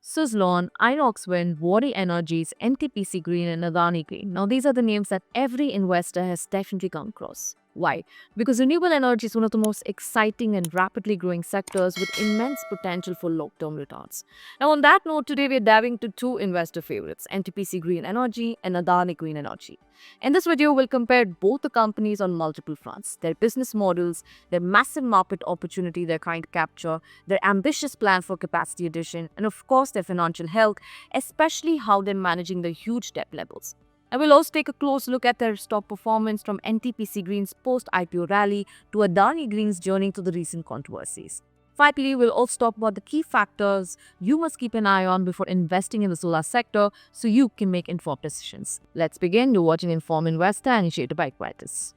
Suzlon, Inox Wind, Waaree Energies, NTPC Green, and Adani Green. Now, these are the names that every investor has definitely come across. Why? Because renewable energy is one of the most exciting and rapidly growing sectors with immense potential for long term returns. Now, on that note, today we are diving into two investor favorites NTPC Green Energy and Adani Green Energy. In this video, we'll compare both the companies on multiple fronts their business models, their massive market opportunity they're trying to capture, their ambitious plan for capacity addition, and of course, their financial health, especially how they're managing the huge debt levels. I will also take a close look at their stock performance from NTPC Green's post IPO rally to Adani Green's journey to the recent controversies. Finally, we'll also talk about the key factors you must keep an eye on before investing in the solar sector so you can make informed decisions. Let's begin. You're watching Informed Investor initiated by Quietus.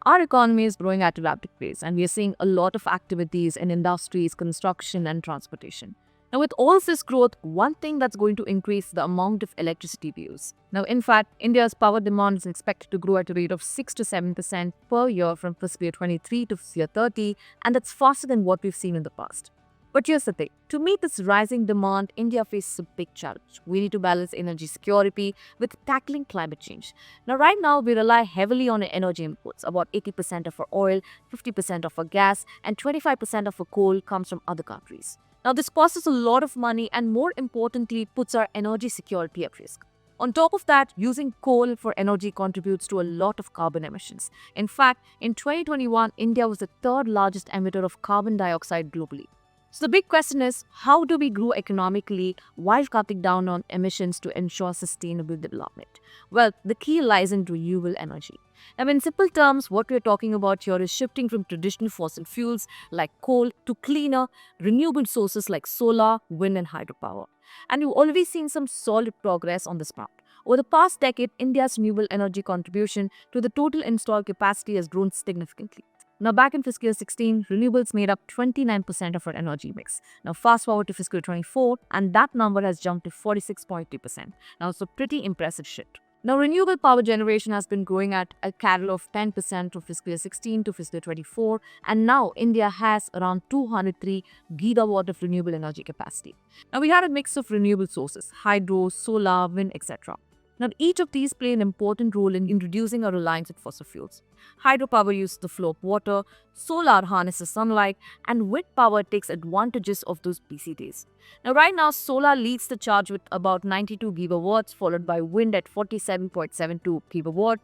Our economy is growing at a rapid pace, and we are seeing a lot of activities in industries, construction, and transportation. Now, with all this growth, one thing that's going to increase the amount of electricity we use. Now, in fact, India's power demand is expected to grow at a rate of 6 to 7% per year from fiscal year 23 to fiscal year 30, and that's faster than what we've seen in the past. But here's the thing, to meet this rising demand, India faces a big challenge. We need to balance energy security with tackling climate change. Now, right now, we rely heavily on energy imports. About 80% of our oil, 50% of our gas, and 25% of our coal comes from other countries. Now, this costs us a lot of money and, more importantly, puts our energy security at risk. On top of that, using coal for energy contributes to a lot of carbon emissions. In fact, in 2021, India was the third largest emitter of carbon dioxide globally. So the big question is, how do we grow economically while cutting down on emissions to ensure sustainable development? Well, the key lies in renewable energy. Now, in simple terms, what we're talking about here is shifting from traditional fossil fuels like coal to cleaner, renewable sources like solar, wind, and hydropower. And we've already seen some solid progress on this front. Over the past decade, India's renewable energy contribution to the total installed capacity has grown significantly. Now, back in fiscal year 16, renewables made up 29% of our energy mix. Now, fast forward to fiscal year 24, and that number has jumped to 46.2%. Now, it's a pretty impressive shift. Now, renewable power generation has been growing at a CAGR of 10% from fiscal year 16 to fiscal year 24, and now India has around 203 gigawatt of renewable energy capacity. Now, we had a mix of renewable sources, hydro, solar, wind, etc. Now, each of these play an important role in reducing our reliance on fossil fuels. Hydropower uses the flow of water, solar harnesses sunlight, and wind power takes advantages of those busy days. Now, right now, solar leads the charge with about 92 gigawatts, followed by wind at 47.72 gigawatt.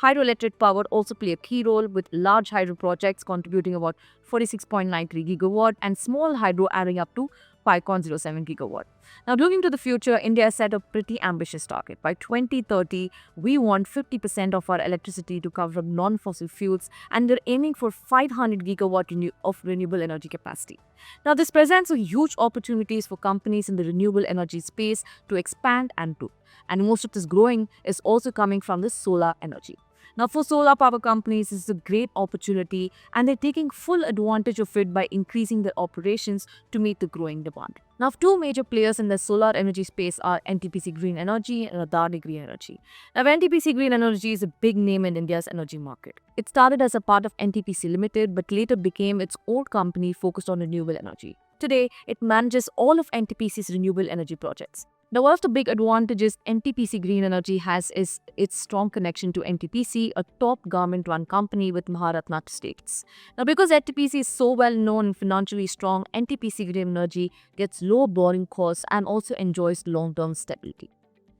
Hydroelectric power also play a key role, with large hydro projects contributing about 46.93 gigawatt and small hydro adding up to 5.07 gigawatt. Now, looking to the future, India has set a pretty ambitious target. By 2030, we want 50% of our electricity to come from non-fossil fuels, and we're aiming for 500 gigawatt of renewable energy capacity. Now, this presents a huge opportunities for companies in the renewable energy space to expand and grow. And most of this growing is also coming from the solar energy. Now, for solar power companies, this is a great opportunity, and they're taking full advantage of it by increasing their operations to meet the growing demand. Now, two major players in the solar energy space are NTPC Green Energy and Adani Green Energy. Now, NTPC Green Energy is a big name in India's energy market. It started as a part of NTPC Limited, but later became its own company focused on renewable energy. Today, it manages all of NTPC's renewable energy projects. Now, one of the big advantages NTPC Green Energy has is its strong connection to NTPC, a top government-run company with Maharatna status. Now, because NTPC is so well known and financially strong, NTPC Green Energy gets low borrowing costs and also enjoys long-term stability.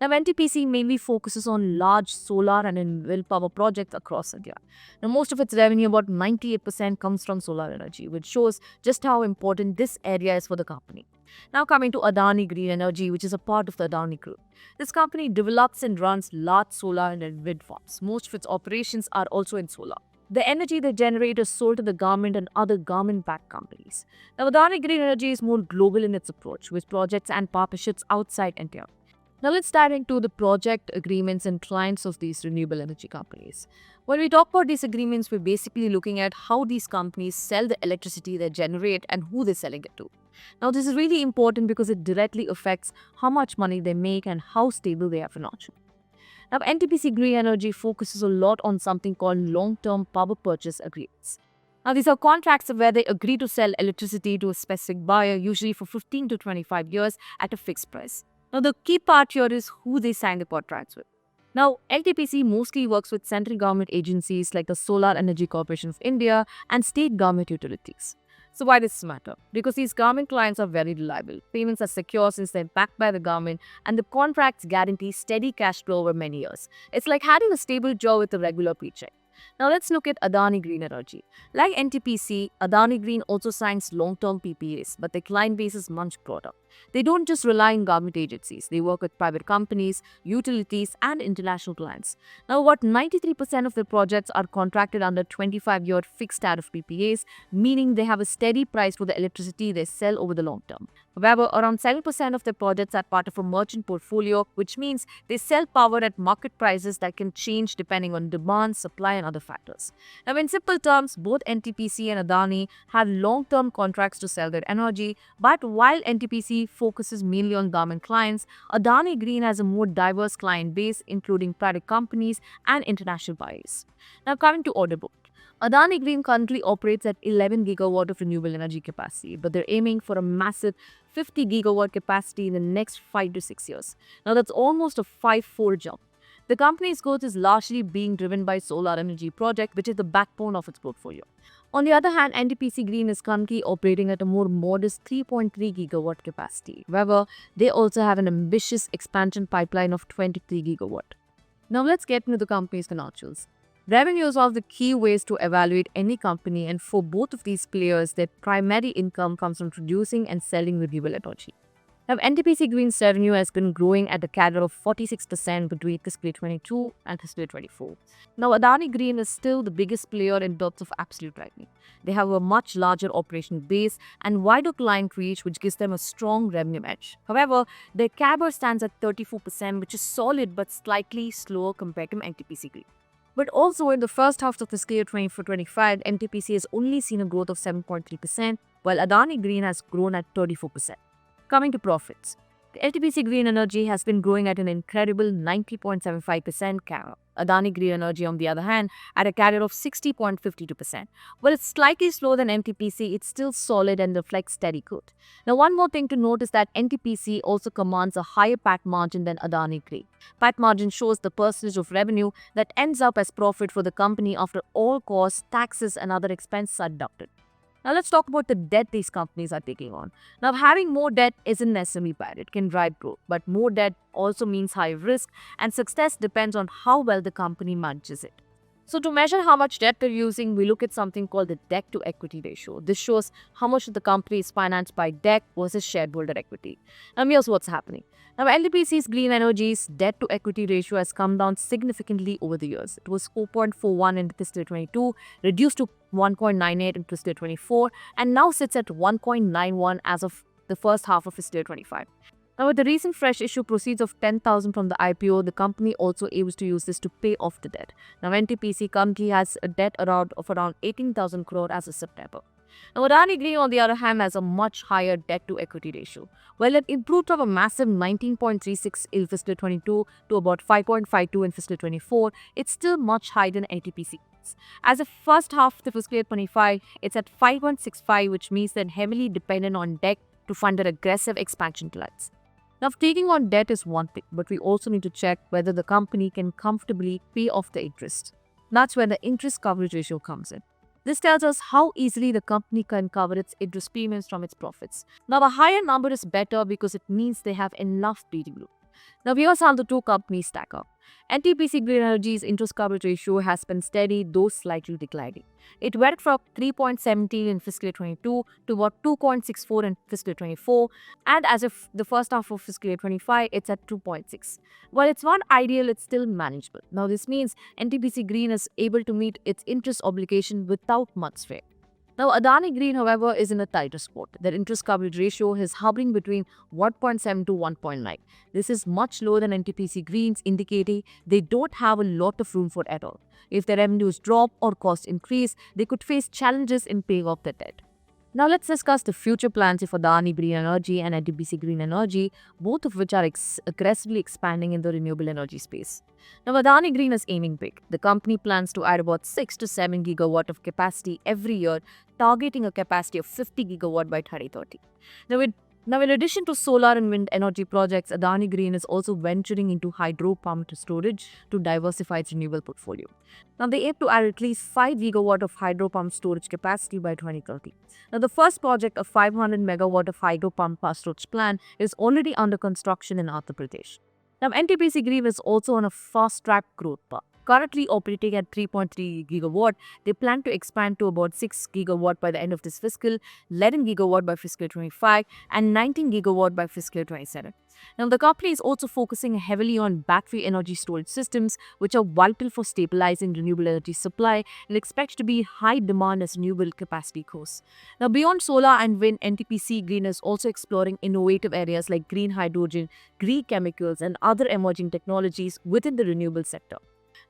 Now, NTPC mainly focuses on large solar and wind power projects across India. Now, most of its revenue, about 98%, comes from solar energy, which shows just how important this area is for the company. Now, coming to Adani Green Energy, which is a part of the Adani Group. This company develops and runs large solar and wind farms. Most of its operations are also in solar. The energy they generate is sold to the government and other government-backed companies. Now, Adani Green Energy is more global in its approach, with projects and partnerships outside India. Now, let's dive into the project agreements and clients of these renewable energy companies. When we talk about these agreements, we're basically looking at how these companies sell the electricity they generate and who they're selling it to. Now, this is really important because it directly affects how much money they make and how stable they are financially. Now, NTPC Green Energy focuses a lot on something called long-term power purchase agreements. Now, these are contracts where they agree to sell electricity to a specific buyer, usually for 15 to 25 years at a fixed price. Now, the key part here is who they sign the contracts with. Now, NTPC mostly works with central government agencies like the Solar Energy Corporation of India and state government utilities. So why does this matter? Because these government clients are very reliable. Payments are secure since they're backed by the government, and the contracts guarantee steady cash flow over many years. It's like having a stable job with a regular paycheck. Now let's look at Adani Green Energy. Like NTPC, Adani Green also signs long-term PPAs, but their client base is much broader. They don't just rely on government agencies. They work with private companies, utilities, and international clients. Now, what 93% of their projects are contracted under 25-year fixed tariff PPAs, meaning they have a steady price for the electricity they sell over the long term. However, around 7% of their projects are part of a merchant portfolio, which means they sell power at market prices that can change depending on demand, supply, and other factors. Now, in simple terms, both NTPC and Adani have long-term contracts to sell their energy, but while NTPC focuses mainly on government clients, Adani Green has a more diverse client base, including private companies and international buyers. Now, coming to order book. Adani Green currently operates at 11 gigawatt of renewable energy capacity, but they're aiming for a massive 50 gigawatt capacity in the next 5 to 6 years. Now, that's almost a 5-fold jump. The company's growth is largely being driven by solar energy project, which is the backbone of its portfolio. On the other hand, NTPC Green is currently operating at a more modest 3.3 gigawatt capacity. However, they also have an ambitious expansion pipeline of 23 gigawatt. Now let's get into the company's financials. Revenue is one of the key ways to evaluate any company, and for both of these players, their primary income comes from producing and selling renewable energy. Now, NTPC Green's revenue has been growing at a CAGR of 46% between fiscal year 22 and fiscal year 24. Now, Adani Green is still the biggest player in terms of absolute revenue. They have a much larger operational base and wider client reach, which gives them a strong revenue edge. However, their CAGR stands at 34%, which is solid but slightly slower compared to NTPC Green. But also in the first half of fiscal year 24-25, NTPC has only seen a growth of 7.3%, while Adani Green has grown at 34%. Coming to profits, the NTPC Green Energy has been growing at an incredible 90.75% CAGR. Adani Green Energy, on the other hand, at a CAGR of 60.52%. While it's slightly slower than NTPC, it's still solid and reflects steady growth. Now, one more thing to note is that NTPC also commands a higher PAT margin than Adani Green. PAT margin shows the percentage of revenue that ends up as profit for the company after all costs, taxes, and other expenses are deducted. Now let's talk about the debt these companies are taking on. Now, having more debt isn't necessarily bad. It can drive growth, but more debt also means higher risk, and success depends on how well the company manages it. So to measure how much debt they're using, we look at something called the debt to equity ratio. This shows how much of the company is financed by debt versus shareholder equity. Now here's what's happening. Now, NTPC's Green Energy's debt to equity ratio has come down significantly over the years. It was 4.41 in fiscal 22, reduced to 1.98 in fiscal 24, and now sits at 1.91 as of the first half of fiscal 25. Now, with the recent fresh issue proceeds of 10,000 from the IPO, the company also aims to use this to pay off the debt. Now, NTPC currently has a debt of around 18,000 crore as of September. Now, Adani Green, on the other hand, has a much higher debt-to-equity ratio. While it improved from a massive 19.36 in fiscal 22 to about 5.52 in fiscal 24, it's still much higher than NTPC. As the first half of the fiscal year 25, it's at 5.65, which means they're heavily dependent on debt to fund their aggressive expansion plans. Now, taking on debt is one thing, but we also need to check whether the company can comfortably pay off the interest. That's where the interest coverage ratio comes in. This tells us how easily the company can cover its interest payments from its profits. Now, a higher number is better because it means they have enough breathing room. Now, here's how the two companies stack up. NTPC Green Energy's interest coverage ratio has been steady, though slightly declining. It went from 3.17 in fiscal year 22 to about 2.64 in fiscal year 24, and as of the first half of fiscal year 25, it's at 2.6. While it's not ideal, it's still manageable. Now, this means NTPC Green is able to meet its interest obligation without much strain. Now, Adani Green, however, is in a tighter spot. Their interest coverage ratio is hovering between 1.7 to 1.9. This is much lower than NTPC Green's, indicating they don't have a lot of room for error. If their revenues drop or costs increase, they could face challenges in paying off their debt. Now let's discuss the future plans of Adani Green Energy and NTPC Green Energy, both of which are aggressively expanding in the renewable energy space. Now Adani Green is aiming big. The company plans to add about 6 to 7 gigawatt of capacity every year, targeting a capacity of 50 gigawatt by 2030. Now, it now, in addition to solar and wind energy projects, Adani Green is also venturing into hydro pumped storage to diversify its renewable portfolio. Now, they aim to add at least 5 gigawatt of hydro pump storage capacity by 2030. Now, the first project of 500 megawatt of hydro pump storage plant is already under construction in Andhra Pradesh. Now, NTPC Green is also on a fast track growth path. Currently operating at 3.3 gigawatt, they plan to expand to about 6 gigawatt by the end of this fiscal, 11 gigawatt by fiscal 25, and 19 gigawatt by fiscal 27. Now, the company is also focusing heavily on battery energy storage systems, which are vital for stabilizing renewable energy supply and expect to be high demand as renewable capacity grows. Now, beyond solar and wind, NTPC Green is also exploring innovative areas like green hydrogen, green chemicals, and other emerging technologies within the renewable sector.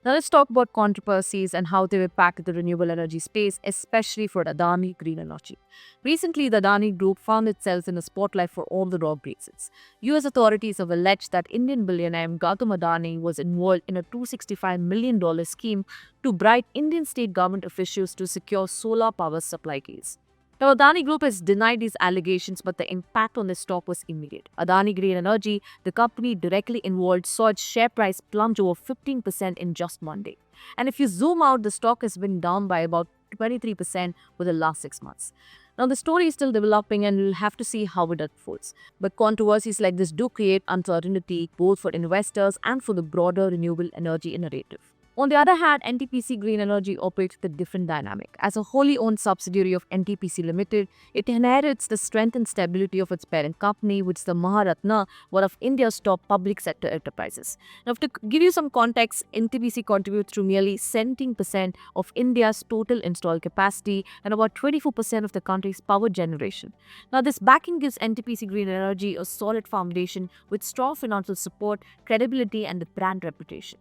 Now let's talk about controversies and how they impact the renewable energy space, especially for Adani Green Energy. Recently, the Adani Group found itself in the spotlight for all the wrong reasons. US authorities have alleged that Indian billionaire Gautam Adani was involved in a $265 million scheme to bribe Indian state government officials to secure solar power supply case. Now, Adani Group has denied these allegations, but the impact on the stock was immediate. Adani Green Energy, the company directly involved, saw its share price plunge over 15% in just one day. And if you zoom out, the stock has been down by about 23% for the last 6 months. Now, the story is still developing and we'll have to see how it unfolds. But controversies like this do create uncertainty both for investors and for the broader renewable energy narrative. On the other hand, NTPC Green Energy operates with a different dynamic. As a wholly owned subsidiary of NTPC Limited, it inherits the strength and stability of its parent company, which is the Maharatna, one of India's top public sector enterprises. Now, to give you some context, NTPC contributes to nearly 17% of India's total installed capacity and about 24% of the country's power generation. Now, this backing gives NTPC Green Energy a solid foundation with strong financial support, credibility, and a brand reputation.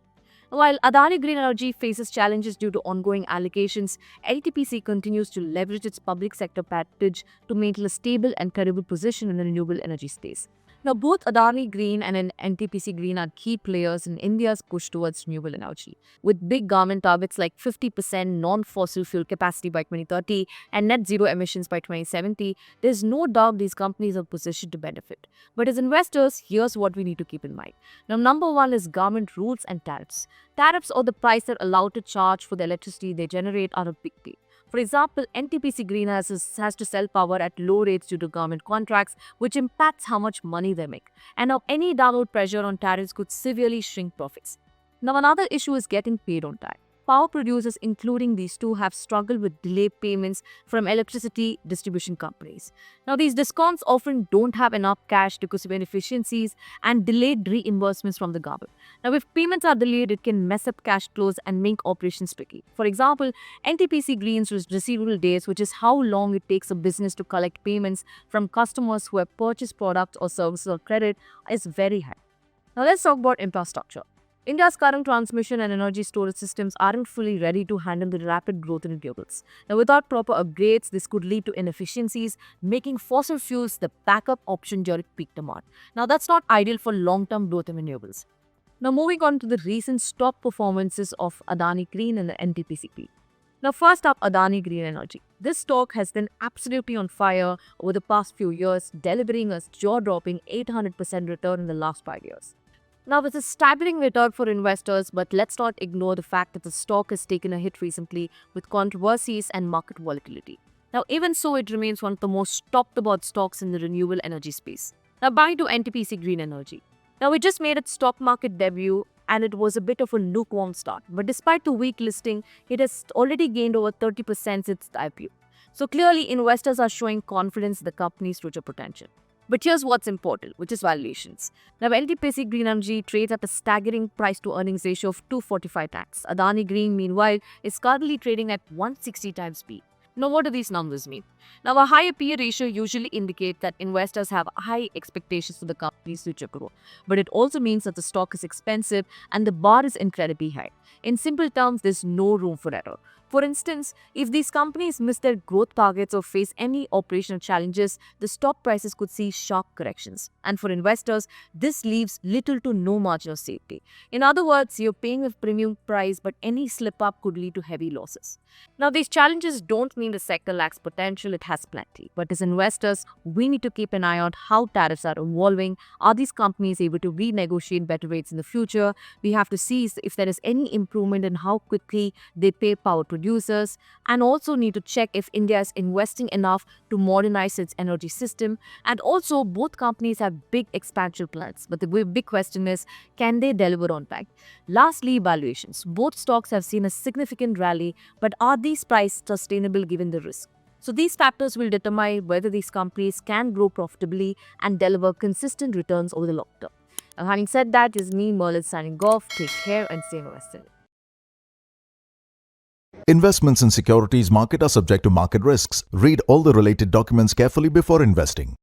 While Adani Green Energy faces challenges due to ongoing allegations, NTPC continues to leverage its public sector package to maintain a stable and credible position in the renewable energy space. Now, both Adani Green and NTPC Green are key players in India's push towards renewable energy. With big government targets like 50% non-fossil fuel capacity by 2030 and net zero emissions by 2070, there's no doubt these companies are positioned to benefit. But as investors, here's what we need to keep in mind. Now, number one is government rules and tariffs. Tariffs, or the price they're allowed to charge for the electricity they generate, are a big deal. For example, NTPC Green has to sell power at low rates due to government contracts, which impacts how much money they make. And now any downward pressure on tariffs could severely shrink profits. Now, another issue is getting paid on time. Power producers, including these two, have struggled with delayed payments from electricity distribution companies. Now, these discoms often don't have enough cash because of inefficiencies and delayed reimbursements from the government. Now, if payments are delayed, it can mess up cash flows and make operations tricky. For example, NTPC Green's receivable days, which is how long it takes a business to collect payments from customers who have purchased products or services or credit, is very high. Now, let's talk about infrastructure. India's current transmission and energy storage systems aren't fully ready to handle the rapid growth in renewables. Now, without proper upgrades, this could lead to inefficiencies, making fossil fuels the backup option during peak demand. Now, that's not ideal for long-term growth in renewables. Now, moving on to the recent stock performances of Adani Green and the NTPC. Now, first up, Adani Green Energy. This stock has been absolutely on fire over the past few years, delivering a jaw-dropping 800% return in the last 5 years. Now, this is staggering return for investors, but let's not ignore the fact that the stock has taken a hit recently with controversies and market volatility. Now, even so, it remains one of the most talked about stocks in the renewable energy space. Now, buying to NTPC Green Energy. Now, it just made its stock market debut and it was a bit of a lukewarm start. But despite the weak listing, it has already gained over 30% since its IPO. So clearly, investors are showing confidence in the company's future potential. But here's what's important, which is valuations. Now, NTPC Green Energy trades at a staggering price to earnings ratio of 245 times. Adani Green, meanwhile, is currently trading at 160 times P. Now, what do these numbers mean? Now, a higher PE ratio usually indicates that investors have high expectations for the company's future growth. But it also means that the stock is expensive and the bar is incredibly high. In simple terms, there's no room for error. For instance, if these companies miss their growth targets or face any operational challenges, the stock prices could see sharp corrections. And for investors, this leaves little to no margin of safety. In other words, you're paying a premium price, but any slip up could lead to heavy losses. Now, these challenges don't mean the sector lacks potential, it has plenty. But as investors, we need to keep an eye on how tariffs are evolving. Are these companies able to renegotiate better rates in the future? We have to see if there is any improvement in how quickly they pay power producers, and also need to check if India is investing enough to modernize its energy system. And also, both companies have big expansion plans, but the big question is, can they deliver on time? Lastly, valuations. Both stocks have seen a significant rally, but are these prices sustainable given the risk? So these factors will determine whether these companies can grow profitably and deliver consistent returns over the long term. Now, having said that, is me, Merlin, signing off. Take care and stay invested. Investments in securities market are subject to market risks. Read all the related documents carefully before investing.